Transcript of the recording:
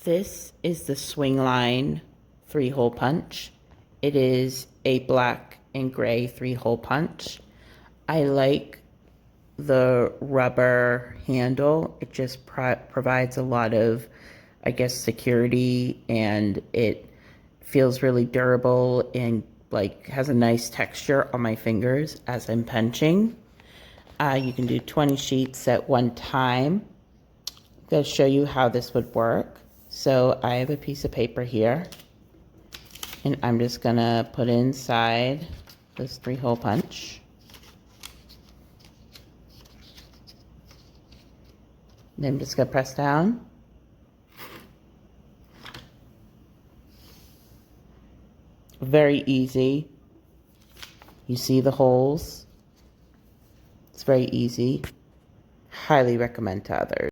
This is the Swingline 3-hole punch. It is a black and gray 3-hole punch. I like the rubber handle. It just provides a lot of, I guess, security, and it feels really durable and like has a nice texture on my fingers as I'm punching. You can do 20 sheets at one time. I'm going to show you how this would work. So I have a piece of paper here, and I'm just going to put inside this 3-hole punch. And I'm just going to press down. Very easy. You see the holes. It's very easy. Highly recommend to others.